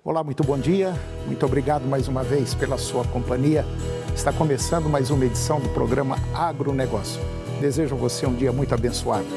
Olá, muito bom dia. Muito obrigado mais uma vez pela sua companhia. Está começando mais uma edição do programa Agronegócio. Desejo a você um dia muito abençoado.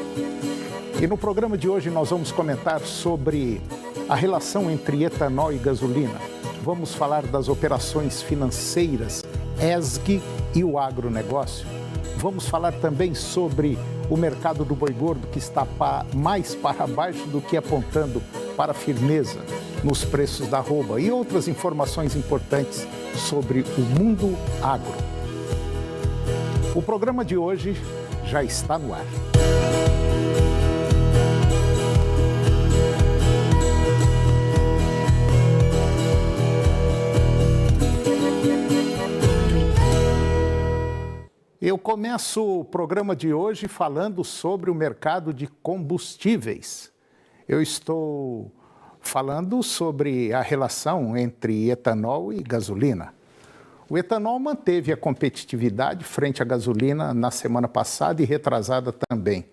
E no programa de hoje nós vamos comentar sobre a relação entre etanol e gasolina. Vamos falar das operações financeiras, ESG e o agronegócio. Vamos falar também sobre o mercado do boi gordo, que está mais para baixo do que apontando para a firmeza nos preços da arroba, e outras informações importantes sobre o mundo agro. O programa de hoje já está no ar. Eu começo o programa de hoje falando sobre o mercado de combustíveis. Eu estou falando sobre a relação entre etanol e gasolina. O etanol manteve a competitividade frente à gasolina na semana passada e retrasada também.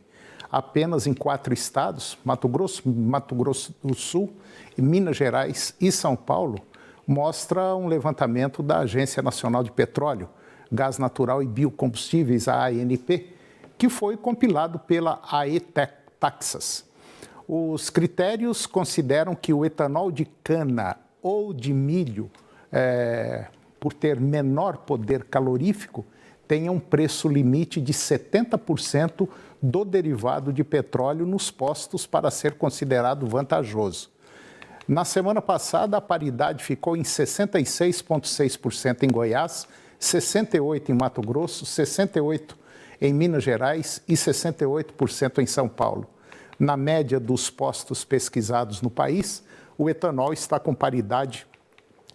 Apenas em 4 estados, Mato Grosso do Sul, Minas Gerais e São Paulo, mostra um levantamento da Agência Nacional de Petróleo, Gás Natural e Biocombustíveis, a ANP, que foi compilado pela AE-Taxas. Os critérios consideram que o etanol de cana ou de milho, por ter menor poder calorífico, tenha um preço limite de 70% do derivado de petróleo nos postos para ser considerado vantajoso. Na semana passada, a paridade ficou em 66,6% em Goiás, 68% em Mato Grosso, 68% em Minas Gerais e 68% em São Paulo. Na média dos postos pesquisados no país, o etanol está com paridade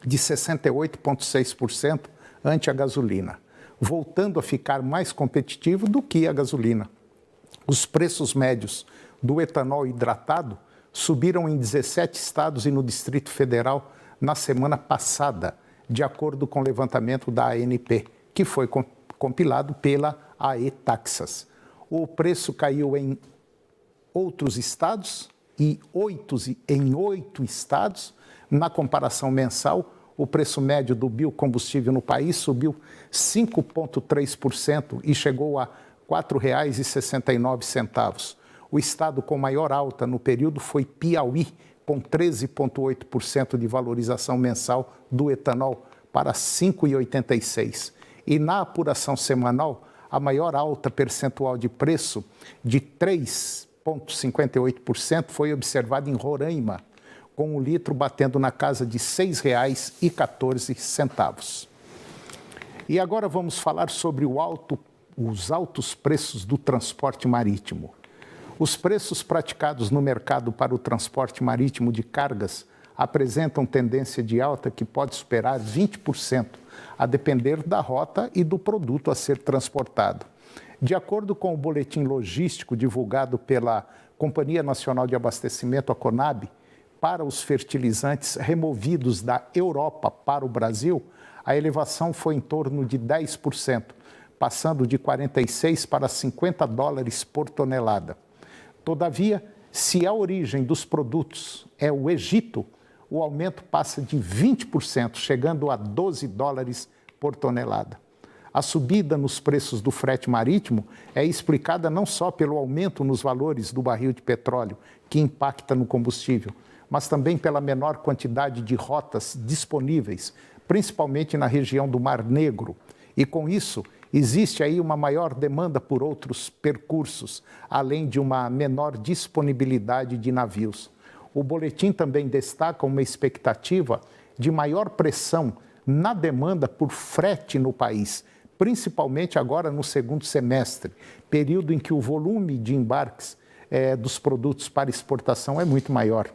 de 68,6% ante a gasolina, voltando a ficar mais competitivo do que a gasolina. Os preços médios do etanol hidratado subiram em 17 estados e no Distrito Federal na semana passada, de acordo com o levantamento da ANP, que foi compilado pela AE-Taxas. O preço caiu em outros estados e em 8 estados. Na comparação mensal, o preço médio do biocombustível no país subiu 5,3% e chegou a R$ 4,69. O estado com maior alta no período foi Piauí, com 13,8% de valorização mensal do etanol para R$ 5,86. E na apuração semanal, a maior alta percentual de preço de 3,58% foi observada em Roraima, com o litro batendo na casa de R$ 6,14. E agora vamos falar sobre os altos preços do transporte marítimo. Os preços praticados no mercado para o transporte marítimo de cargas apresentam tendência de alta que pode superar 20%, a depender da rota e do produto a ser transportado. De acordo com o boletim logístico divulgado pela Companhia Nacional de Abastecimento, a Conab, para os fertilizantes removidos da Europa para o Brasil, a elevação foi em torno de 10%, passando de 46 para 50 dólares por tonelada. Todavia, se a origem dos produtos é o Egito, o aumento passa de 20%, chegando a 12 dólares por tonelada. A subida nos preços do frete marítimo é explicada não só pelo aumento nos valores do barril de petróleo, que impacta no combustível, mas também pela menor quantidade de rotas disponíveis, principalmente na região do Mar Negro. E com isso, existe aí uma maior demanda por outros percursos, além de uma menor disponibilidade de navios. O boletim também destaca uma expectativa de maior pressão na demanda por frete no país, principalmente agora no segundo semestre, período em que o volume de embarques dos produtos para exportação é muito maior.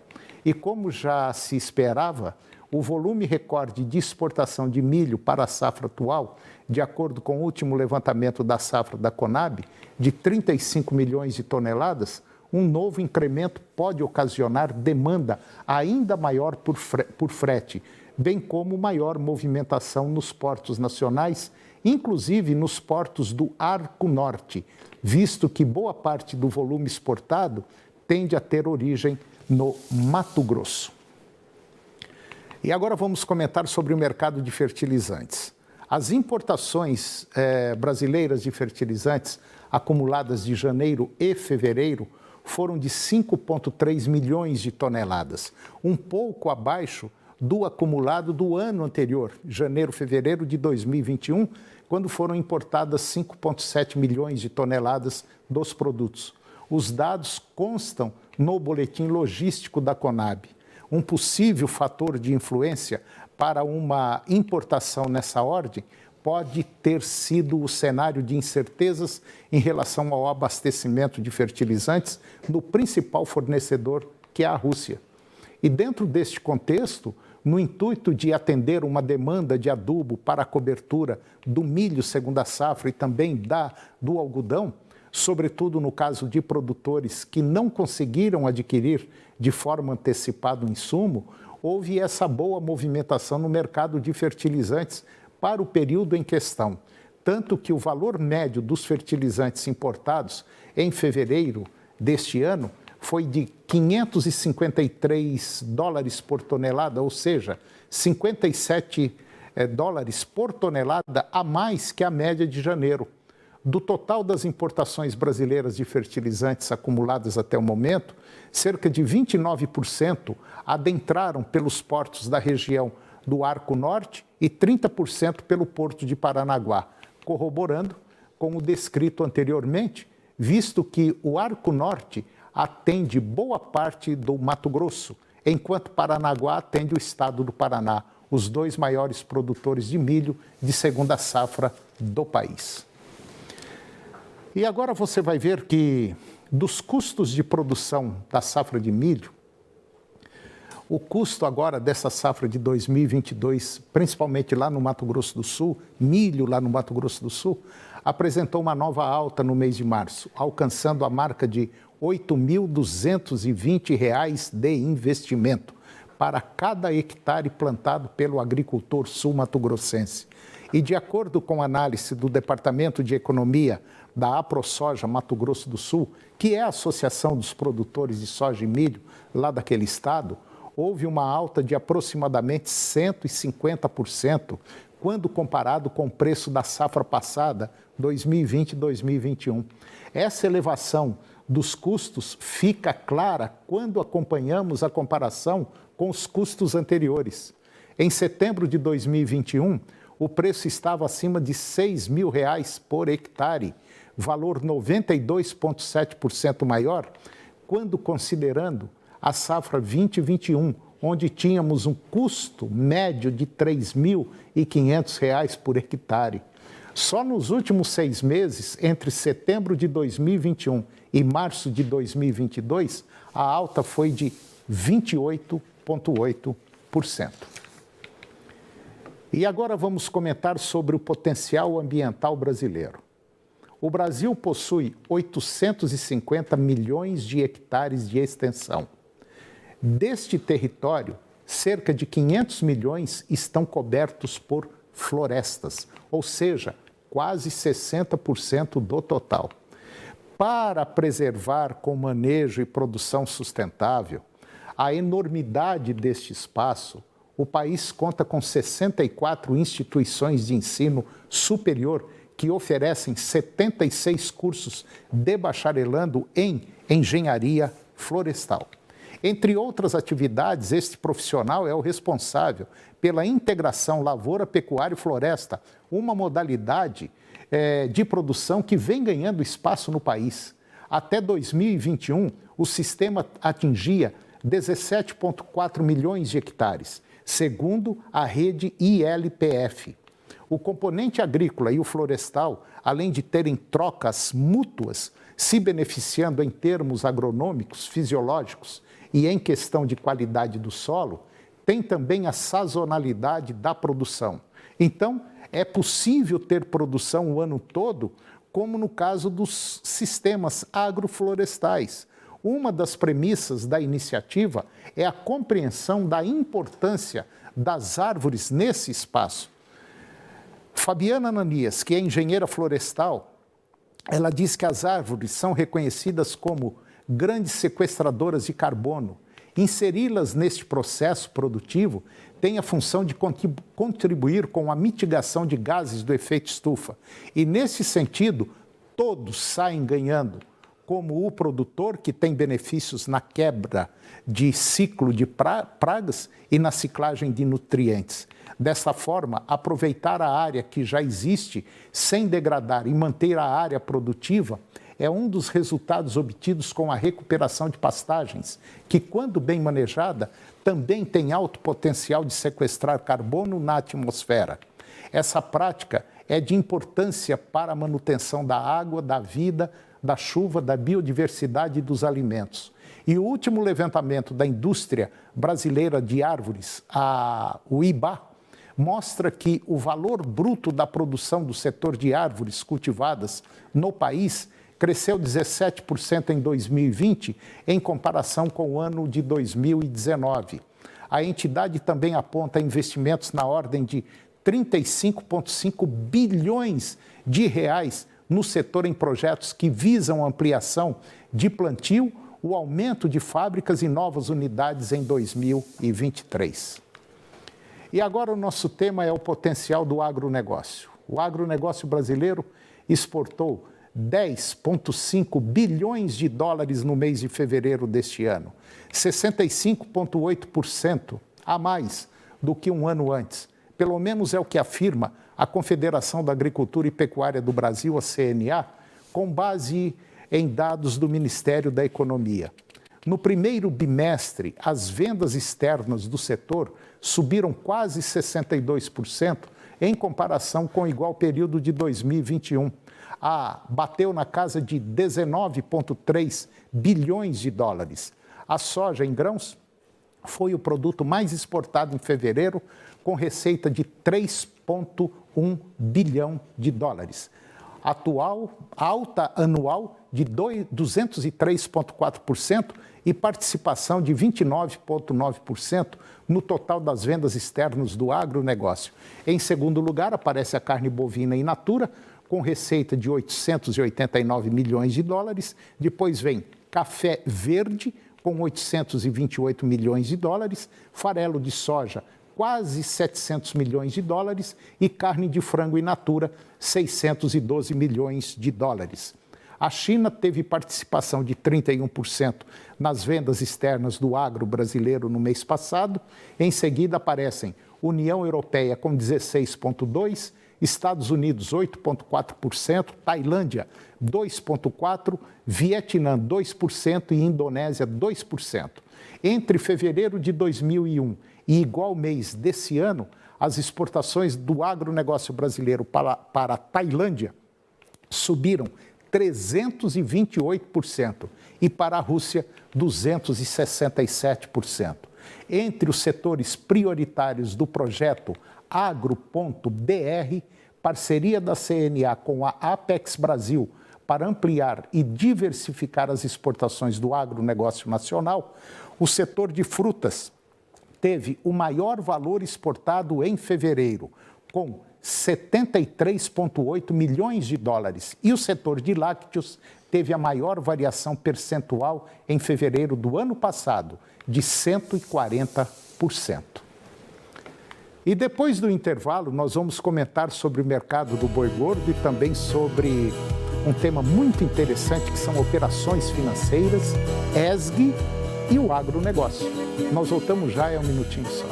E como já se esperava, o volume recorde de exportação de milho para a safra atual, de acordo com o último levantamento da safra da Conab, de 35 milhões de toneladas, um novo incremento pode ocasionar demanda ainda maior por frete, bem como maior movimentação nos portos nacionais, inclusive nos portos do Arco Norte, visto que boa parte do volume exportado tende a ter origem no Mato Grosso. E agora vamos comentar sobre o mercado de fertilizantes. As importações brasileiras de fertilizantes acumuladas de janeiro e fevereiro foram de 5,3 milhões de toneladas, um pouco abaixo do acumulado do ano anterior, janeiro-fevereiro de 2021, quando foram importadas 5,7 milhões de toneladas dos produtos. Os dados constam no boletim logístico da Conab. Um possível fator de influência para uma importação nessa ordem pode ter sido o cenário de incertezas em relação ao abastecimento de fertilizantes no principal fornecedor, que é a Rússia. E dentro deste contexto, no intuito de atender uma demanda de adubo para a cobertura do milho segunda safra e também do algodão, sobretudo no caso de produtores que não conseguiram adquirir de forma antecipada o insumo, houve essa boa movimentação no mercado de fertilizantes para o período em questão, tanto que o valor médio dos fertilizantes importados em fevereiro deste ano foi de 553 dólares por tonelada, ou seja, 57 dólares por tonelada a mais que a média de janeiro. Do total das importações brasileiras de fertilizantes acumuladas até o momento, cerca de 29% adentraram pelos portos da região do Arco Norte e 30% pelo porto de Paranaguá, corroborando com o descrito anteriormente, visto que o Arco Norte atende boa parte do Mato Grosso, enquanto Paranaguá atende o estado do Paraná, os dois maiores produtores de milho de segunda safra do país. E agora você vai ver que dos custos de produção da safra de milho, o custo agora dessa safra de 2022, principalmente lá no Mato Grosso do Sul, milho lá no Mato Grosso do Sul, apresentou uma nova alta no mês de março, alcançando a marca de R$ 8.220 de investimento para cada hectare plantado pelo agricultor sul-mato-grossense. E de acordo com a análise do Departamento de Economia da AproSoja Mato Grosso do Sul, que é a Associação dos Produtores de Soja e Milho lá daquele estado, houve uma alta de aproximadamente 150% quando comparado com o preço da safra passada, 2020 e 2021. Essa elevação dos custos fica clara quando acompanhamos a comparação com os custos anteriores. Em setembro de 2021, o preço estava acima de R$ 6.000 por hectare, valor 92,7% maior, quando considerando a safra 2021, onde tínhamos um custo médio de R$ 3.500 por hectare. Só nos últimos 6 meses, entre setembro de 2021 e março de 2022, a alta foi de 28,8%. E agora vamos comentar sobre o potencial ambiental brasileiro. O Brasil possui 850 milhões de hectares de extensão. Deste território, cerca de 500 milhões estão cobertos por florestas, ou seja, quase 60% do total. Para preservar com manejo e produção sustentável a enormidade deste espaço, o país conta com 64 instituições de ensino superior que oferecem 76 cursos de bacharelando em engenharia florestal. Entre outras atividades, este profissional é o responsável pela integração lavoura, pecuária e floresta, uma modalidade de produção que vem ganhando espaço no país. Até 2021, o sistema atingia 17,4 milhões de hectares, segundo a rede ILPF. O componente agrícola e o florestal, além de terem trocas mútuas, se beneficiando em termos agronômicos, fisiológicos e em questão de qualidade do solo, tem também a sazonalidade da produção. Então, é possível ter produção o ano todo, como no caso dos sistemas agroflorestais. Uma das premissas da iniciativa é a compreensão da importância das árvores nesse espaço. Fabiana Ananias, que é engenheira florestal, ela diz que as árvores são reconhecidas como grandes sequestradoras de carbono Inseri-las neste processo produtivo tem a função de contribuir com a mitigação de gases do efeito estufa. E, nesse sentido, todos saem ganhando, como o produtor, que tem benefícios na quebra de ciclo de pragas e na ciclagem de nutrientes. Dessa forma, aproveitar a área que já existe sem degradar e manter a área produtiva é um dos resultados obtidos com a recuperação de pastagens, que, quando bem manejada, também tem alto potencial de sequestrar carbono na atmosfera. Essa prática é de importância para a manutenção da água, da vida, da chuva, da biodiversidade e dos alimentos. E o último levantamento da indústria brasileira de árvores, o IBA, mostra que o valor bruto da produção do setor de árvores cultivadas no país cresceu 17% em 2020, em comparação com o ano de 2019. A entidade também aponta investimentos na ordem de 35,5 bilhões de reais no setor em projetos que visam ampliação de plantio, o aumento de fábricas e novas unidades em 2023. E agora o nosso tema é o potencial do agronegócio. O agronegócio brasileiro exportou 10,5 bilhões de dólares no mês de fevereiro deste ano, 65,8% a mais do que um ano antes. Pelo menos é o que afirma a Confederação da Agricultura e Pecuária do Brasil, a CNA, com base em dados do Ministério da Economia. No primeiro bimestre, as vendas externas do setor subiram quase 62% em comparação com o igual período de 2021. Bateu na casa de 19,3 bilhões de dólares. A soja em grãos foi o produto mais exportado em fevereiro, com receita de 3,1 bilhão de dólares. Alta anual de 203,4% e participação de 29,9% no total das vendas externas do agronegócio. Em segundo lugar, aparece a carne bovina in natura, com receita de 889 milhões de dólares. Depois vem café verde, com 828 milhões de dólares, farelo de soja, quase 700 milhões de dólares, e carne de frango in natura, 612 milhões de dólares. A China teve participação de 31% nas vendas externas do agro brasileiro no mês passado. Em seguida aparecem União Europeia com 16,2%, Estados Unidos 8,4%, Tailândia 2,4%, Vietnã 2% e Indonésia 2%. Entre fevereiro de 2001 e igual mês desse ano, as exportações do agronegócio brasileiro para a Tailândia subiram 328% e para a Rússia 267%. Entre os setores prioritários do projeto Agro.br, parceria da CNA com a Apex Brasil para ampliar e diversificar as exportações do agronegócio nacional, o setor de frutas teve o maior valor exportado em fevereiro, com 73,8 milhões de dólares. E o setor de lácteos teve a maior variação percentual em fevereiro do ano passado, de 140%. E depois do intervalo, nós vamos comentar sobre o mercado do boi gordo e também sobre um tema muito interessante, que são operações financeiras, ESG e o agronegócio. Nós voltamos já, é um minutinho só.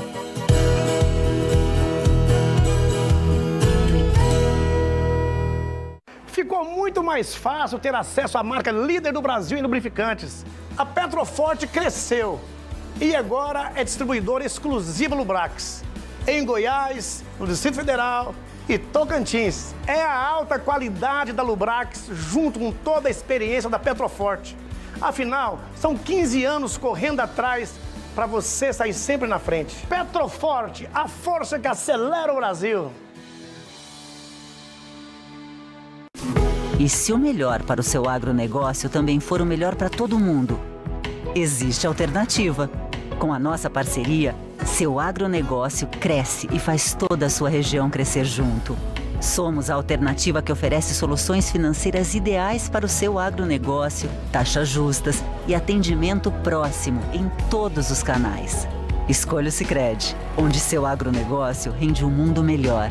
Ficou muito mais fácil ter acesso à marca líder do Brasil em lubrificantes. A Petroforte cresceu e agora é distribuidora exclusiva Lubrax. Em Goiás, no Distrito Federal e Tocantins. É a alta qualidade da Lubrax junto com toda a experiência da Petroforte. Afinal, são 15 anos correndo atrás para você sair sempre na frente. Petroforte, a força que acelera o Brasil. E se o melhor para o seu agronegócio também for o melhor para todo mundo? Existe alternativa. Com a nossa parceria, seu agronegócio cresce e faz toda a sua região crescer junto. Somos a alternativa que oferece soluções financeiras ideais para o seu agronegócio, taxas justas e atendimento próximo em todos os canais. Escolha o Sicredi, onde seu agronegócio rende um mundo melhor.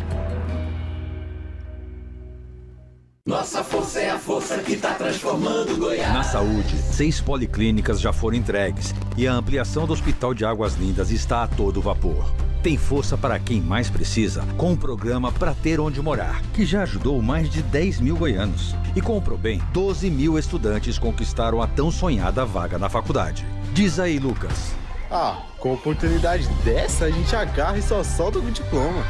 Nossa força é a força que está transformando Goiás. Na saúde, 6 policlínicas já foram entregues e a ampliação do Hospital de Águas Lindas está a todo vapor. Tem força para quem mais precisa, com o programa Pra Ter Onde Morar, que já ajudou mais de 10 mil goianos. E com o Probem, 12 mil estudantes conquistaram a tão sonhada vaga na faculdade. Diz aí, Lucas. Com oportunidade dessa, a gente agarra e só solta o diploma.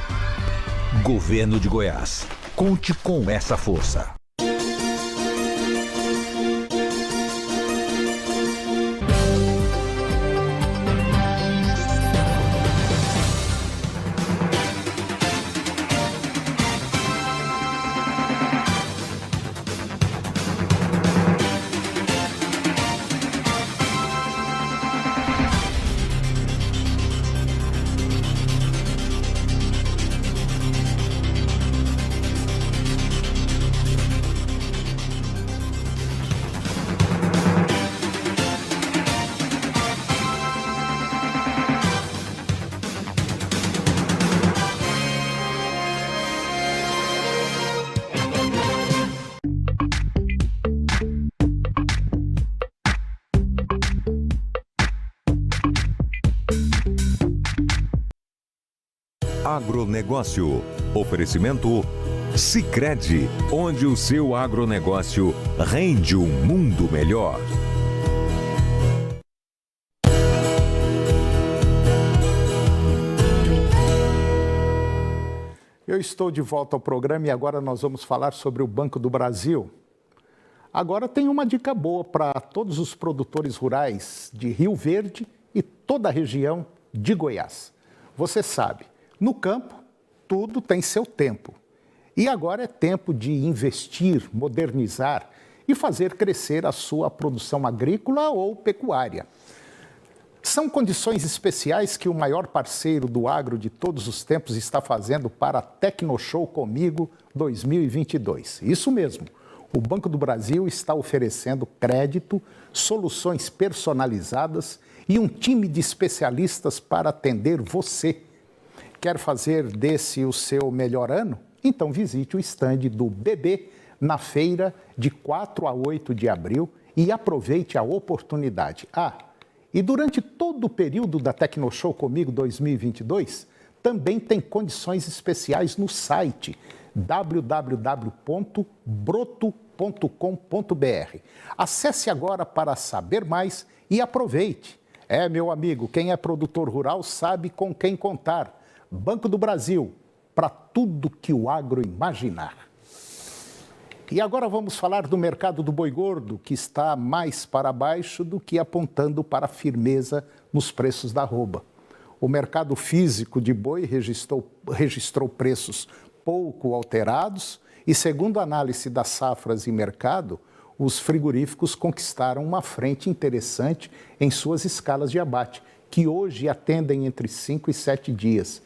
Governo de Goiás. Conte com essa força. Agronegócio. Oferecimento Sicredi, onde o seu agronegócio rende um mundo melhor. Eu estou de volta ao programa e agora nós vamos falar sobre o Banco do Brasil. Agora tem uma dica boa para todos os produtores rurais de Rio Verde e toda a região de Goiás. Você sabe, no campo, tudo tem seu tempo. E agora é tempo de investir, modernizar e fazer crescer a sua produção agrícola ou pecuária. São condições especiais que o maior parceiro do agro de todos os tempos está fazendo para a Tecnoshow Comigo 2022. Isso mesmo, o Banco do Brasil está oferecendo crédito, soluções personalizadas e um time de especialistas para atender você. Quer fazer desse o seu melhor ano? Então visite o estande do BB na feira de 4 a 8 de abril e aproveite a oportunidade. E durante todo o período da Tecnoshow Comigo 2022, também tem condições especiais no site www.broto.com.br. Acesse agora para saber mais e aproveite. Meu amigo, quem é produtor rural sabe com quem contar. Banco do Brasil, para tudo que o agro imaginar. E agora vamos falar do mercado do boi gordo, que está mais para baixo do que apontando para a firmeza nos preços da arroba. O mercado físico de boi registrou preços pouco alterados e, segundo a análise das safras e mercado, os frigoríficos conquistaram uma frente interessante em suas escalas de abate, que hoje atendem entre 5 e 7 dias.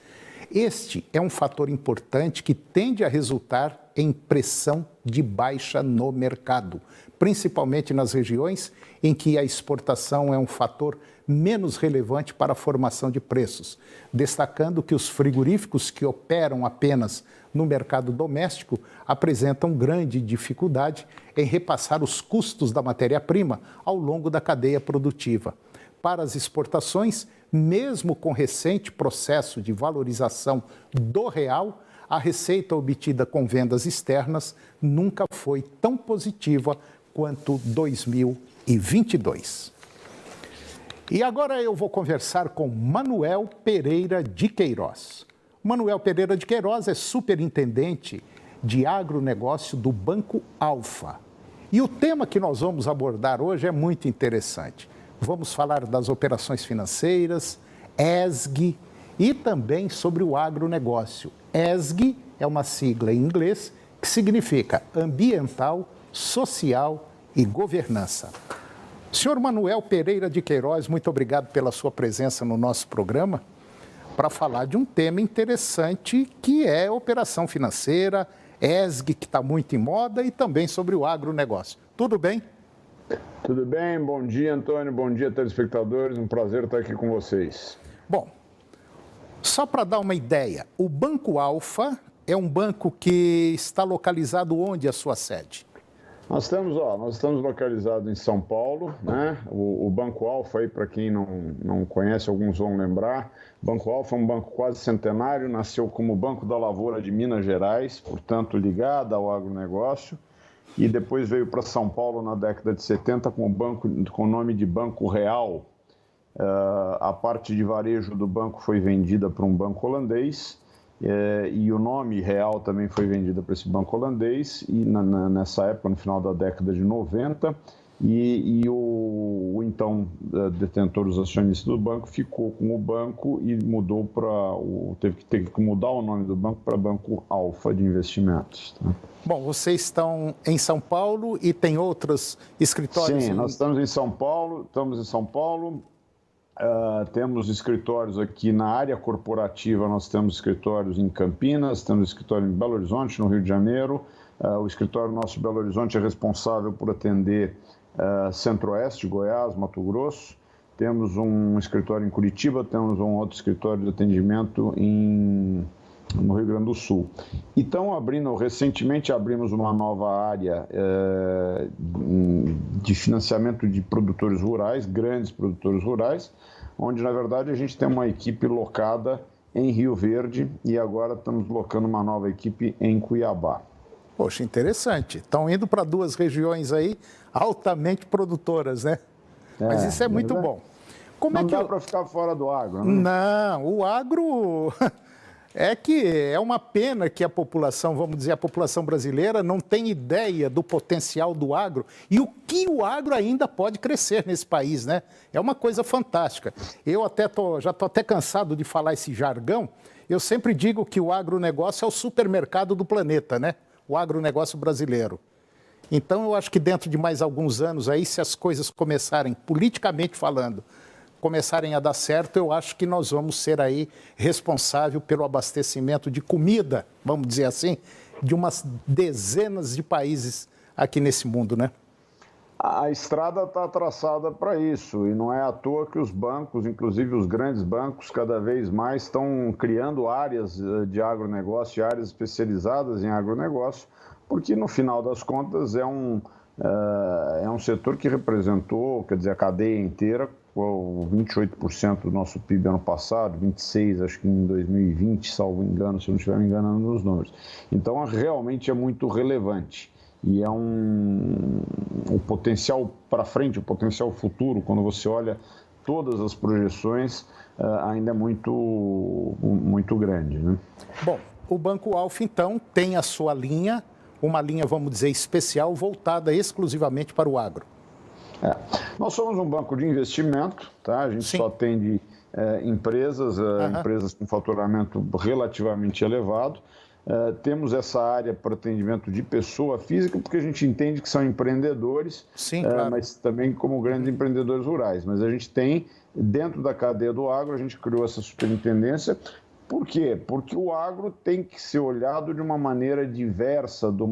Este é um fator importante que tende a resultar em pressão de baixa no mercado, principalmente nas regiões em que a exportação é um fator menos relevante para a formação de preços, destacando que os frigoríficos que operam apenas no mercado doméstico apresentam grande dificuldade em repassar os custos da matéria-prima ao longo da cadeia produtiva. Para as exportações, mesmo com recente processo de valorização do real, a receita obtida com vendas externas nunca foi tão positiva quanto 2022. E agora eu vou conversar com Manuel Pereira de Queiroz. Manuel Pereira de Queiroz é superintendente de agronegócio do Banco Alfa. E o tema que nós vamos abordar hoje é muito interessante. Vamos falar das operações financeiras, ESG e também sobre o agronegócio. ESG é uma sigla em inglês que significa ambiental, social e governança. Senhor Manuel Pereira de Queiroz, muito obrigado pela sua presença no nosso programa. para falar de um tema interessante que é operação financeira, ESG, que está muito em moda, e também sobre o agronegócio. Tudo bem? Tudo bem, bom dia, Antônio, bom dia, telespectadores, um prazer estar aqui com vocês. Bom, só para dar uma ideia, o Banco Alfa é um banco que está localizado onde a sua sede? Nós estamos localizados em São Paulo, né? O Banco Alfa, aí para quem não conhece, alguns vão lembrar, Banco Alfa é um banco quase centenário, nasceu como Banco da Lavoura de Minas Gerais, portanto ligado ao agronegócio, e depois veio para São Paulo na década de 70 com o nome de Banco Real. A parte de varejo do banco foi vendida para um banco holandês, e o nome Real também foi vendido para esse banco holandês, e nessa época, no final da década de 90, e o então detentor dos acionistas do banco ficou com o banco e mudou teve que mudar o nome do banco para Banco Alfa de Investimentos. Tá? Bom, vocês estão em São Paulo e tem outros escritórios? Sim, nós estamos em São Paulo, temos escritórios aqui na área corporativa, nós temos escritórios em Campinas, temos escritório em Belo Horizonte, no Rio de Janeiro. O escritório nosso de Belo Horizonte é responsável por atender Centro-Oeste, Goiás, Mato Grosso. Temos um escritório em Curitiba, temos um outro escritório de atendimento no Rio Grande do Sul. Então, recentemente abrimos uma nova área de financiamento de produtores rurais, grandes produtores rurais, onde, na verdade, a gente tem uma equipe locada em Rio Verde e agora estamos locando uma nova equipe em Cuiabá. Poxa, interessante. Estão indo para duas regiões aí altamente produtoras, né? Mas isso é muito bom. Não dá para ficar fora do agro, né? Não, o agro... É que é uma pena que a população, vamos dizer, a população brasileira não tem ideia do potencial do agro e o que o agro ainda pode crescer nesse país, né? É uma coisa fantástica. Eu já estou até cansado de falar esse jargão. Eu sempre digo que o agronegócio é o supermercado do planeta, né? O agronegócio brasileiro. Então, eu acho que dentro de mais alguns anos aí, se as coisas começarem, politicamente falando, começarem a dar certo, eu acho que nós vamos ser aí responsável pelo abastecimento de comida, vamos dizer assim, de umas dezenas de países aqui nesse mundo, né? A estrada está traçada para isso e não é à toa que os bancos, inclusive os grandes bancos, cada vez mais estão criando áreas de agronegócio, áreas especializadas em agronegócio, porque no final das contas é um setor que representou, quer dizer, a cadeia inteira, 28% do nosso PIB ano passado, 26% acho que em 2020, salvo engano, se eu não estiver me enganando nos números. Então, realmente é muito relevante e é o potencial para frente, o potencial futuro, quando você olha todas as projeções, ainda é muito grande, né? Bom, o Banco Alfa, então, tem a sua linha, uma linha, vamos dizer, especial, voltada exclusivamente para o agro. Nós somos um banco de investimento, tá? A gente só atende empresas com faturamento relativamente elevado. Temos essa área para atendimento de pessoa física, porque a gente entende que são empreendedores, claro, mas também como grandes empreendedores rurais. Mas a gente tem, dentro da cadeia do agro, a gente criou essa superintendência. Por quê? Porque o agro tem que ser olhado de uma maneira diversa de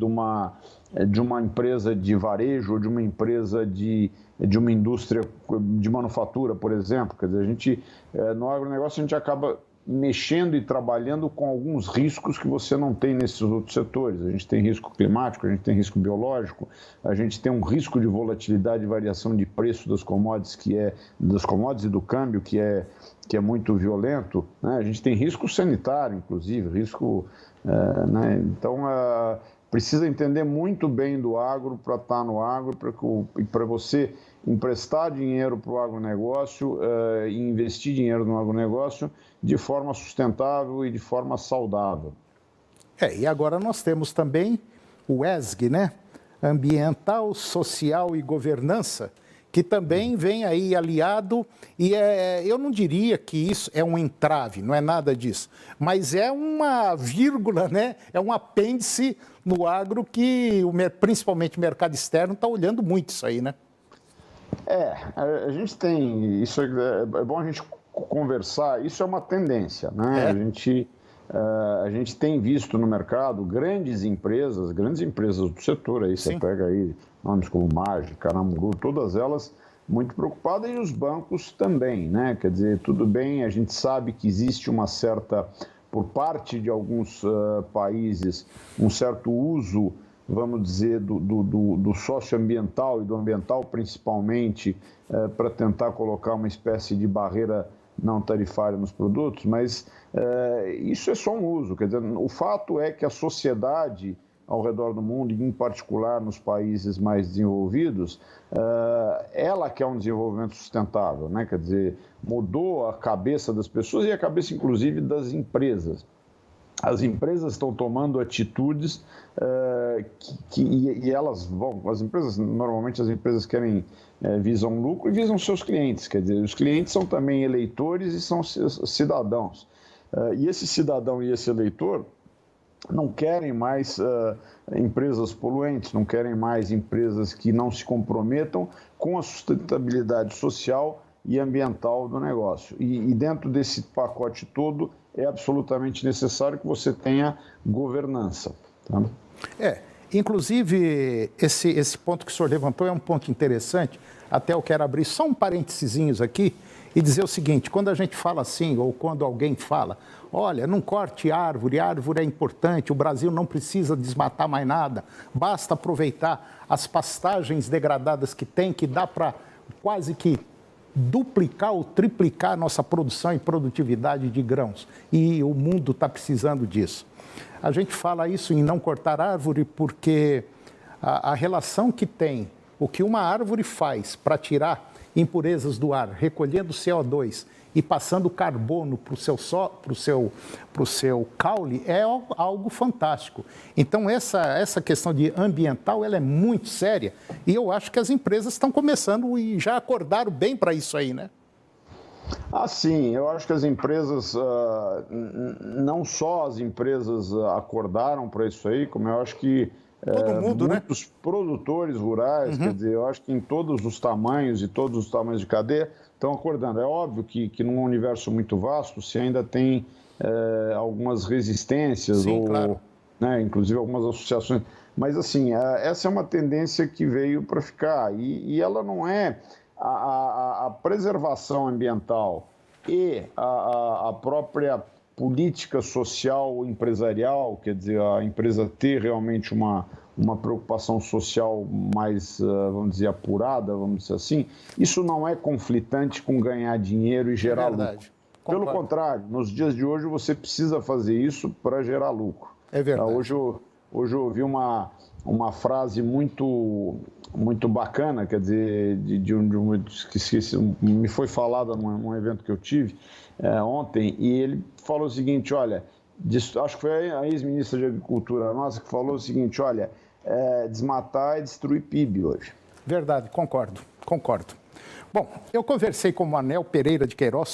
uma empresa de varejo ou de uma empresa de uma indústria de manufatura, por exemplo. Quer dizer, no agronegócio a gente acaba mexendo e trabalhando com alguns riscos que você não tem nesses outros setores. A gente tem risco climático, a gente tem risco biológico, a gente tem um risco de volatilidade e variação de preço das commodities, das commodities e do câmbio, que é muito violento, né? A gente tem risco sanitário, inclusive, risco... né? Então, precisa entender muito bem do agro para estar no agro, para você emprestar dinheiro para o agronegócio e investir dinheiro no agronegócio de forma sustentável e de forma saudável. E agora nós temos também o ESG, né? Ambiental, Social e Governança, que também vem aí aliado, e eu não diria que isso é um entrave, não é nada disso, mas é uma vírgula, né? É um apêndice no agro que, principalmente o mercado externo, está olhando muito isso aí, né? A gente tem, isso é bom a gente conversar, isso é uma tendência, né? A gente tem visto no mercado grandes empresas do setor, aí você pega aí nomes como Maggi, Caramuru, todas elas muito preocupadas, e os bancos também, né? Quer dizer, tudo bem, a gente sabe que existe uma certa, por parte de alguns países, um certo uso, vamos dizer, do socioambiental e do ambiental principalmente, para tentar colocar uma espécie de barreira não tarifária nos produtos, mas isso é só um uso. Quer dizer, o fato é que a sociedade ao redor do mundo, e em particular nos países mais desenvolvidos, ela quer um desenvolvimento sustentável, né? Quer dizer, mudou a cabeça das pessoas e a cabeça, inclusive, das empresas. As empresas estão tomando atitudes e elas vão... Normalmente as empresas querem, visam lucro e visam seus clientes. Quer dizer, os clientes são também eleitores e são cidadãos. E esse cidadão e esse eleitor não querem mais empresas poluentes, não querem mais empresas que não se comprometam com a sustentabilidade social e ambiental do negócio. E dentro desse pacote todo, é absolutamente necessário que você tenha governança. Tá? Inclusive, esse ponto que o senhor levantou é um ponto interessante. Até eu quero abrir só um parênteses aqui e dizer o seguinte: quando a gente fala assim, ou quando alguém fala, olha, não corte árvore é importante, o Brasil não precisa desmatar mais nada, basta aproveitar as pastagens degradadas que tem, que dá para quase que duplicar ou triplicar a nossa produção e produtividade de grãos. E o mundo está precisando disso. A gente fala isso em não cortar árvore porque a relação que tem, o que uma árvore faz para tirar impurezas do ar, recolhendo CO2 e passando carbono para o seu caule, é algo fantástico. Então, essa questão de ambiental, ela é muito séria, e eu acho que as empresas estão começando e já acordaram bem para isso aí, né? Sim, eu acho que as empresas, não só as empresas acordaram para isso aí, como eu acho que todo mundo, muitos produtores rurais, quer dizer, eu acho que em todos os tamanhos e todos os tamanhos de cadeia estão acordando. É óbvio que num universo muito vasto se ainda tem algumas resistências, sim, claro, né, inclusive algumas associações. Mas, assim, essa é uma tendência que veio para ficar. E ela não é a preservação ambiental e a própria política social empresarial, quer dizer, a empresa ter realmente uma preocupação social mais, vamos dizer, apurada, vamos dizer assim, isso não é conflitante com ganhar dinheiro e gerar lucro. Pelo contrário, nos dias de hoje você precisa fazer isso para gerar lucro. É verdade. Hoje eu ouvi uma frase muito bacana, quer dizer, me foi falada num evento que eu tive ontem, e ele falou o seguinte: olha, acho que foi a ex-ministra de Agricultura nossa que falou o seguinte: olha, desmatar é destruir PIB hoje. Verdade, concordo. Bom, eu conversei com o Manel Pereira de Queiroz,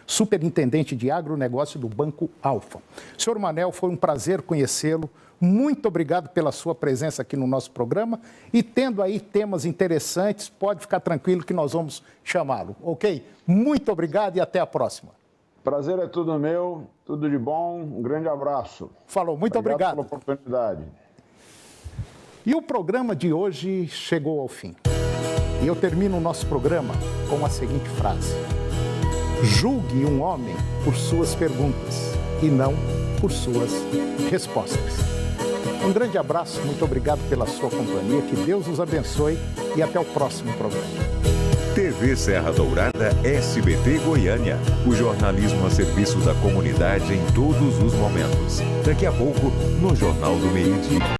superintendente de agronegócio do Banco Alfa. Senhor Manel, foi um prazer conhecê-lo. Muito obrigado pela sua presença aqui no nosso programa. E tendo aí temas interessantes, pode ficar tranquilo que nós vamos chamá-lo, ok? Muito obrigado e até a próxima. Prazer é tudo meu, tudo de bom, um grande abraço. Falou, muito obrigado. Pela oportunidade. E o programa de hoje chegou ao fim. E eu termino o nosso programa com a seguinte frase: julgue um homem por suas perguntas e não por suas respostas. Um grande abraço, muito obrigado pela sua companhia, que Deus nos abençoe e até o próximo programa. TV Serra Dourada, SBT Goiânia. O jornalismo a serviço da comunidade em todos os momentos. Daqui a pouco, no Jornal do Meio-Dia.